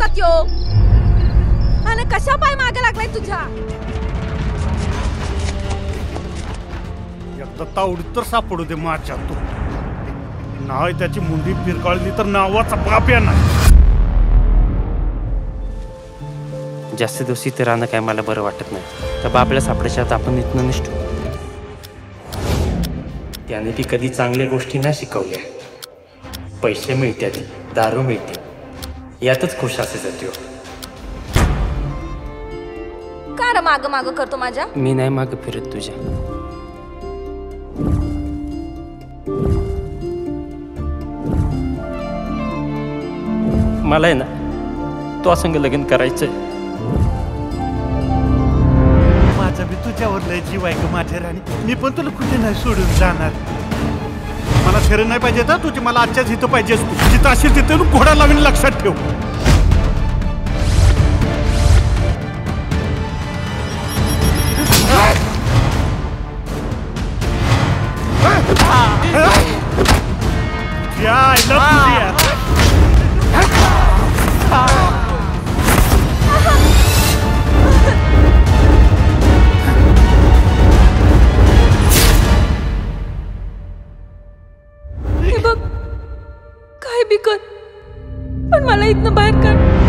घरात यो आणि कशा पाय मागे लागलाय तुझ्या? एकदा तावडीत तर सापडू दे माझ्या तू. नाही त्याची मुंडी फिरकाळली तर नावाचा बाप या नाही. जास्त दिवस इथे राहणं काय मला बरं वाटत नाही. त्या बापला सापडायच्या आता आपण इथनं निष्ठू. त्याने ती कधी चांगल्या गोष्टी नाही शिकवल्या. पैसे मिळतात, दारू मिळते, यातच खुश असे जातो. का रे माग माग करतो माझ्या? मी नाही माग फिरत तुझ्या. मला आहे ना तो असंग लगीन करायचंय. माझा बी तुझ्यावर लय जीव आहे ग माझ्या राणी. मी पण तुला कुठे नाही सोडून जाणार. मला खरं नाही पाहिजे तर तुझी मला आजच्याच इथं पाहिजेस. तू जिथं असेल तिथे तू घोडा लावीन, लक्षात ठेव. हे बघ काय बी कर पण मला इथनं बाहेर काढ.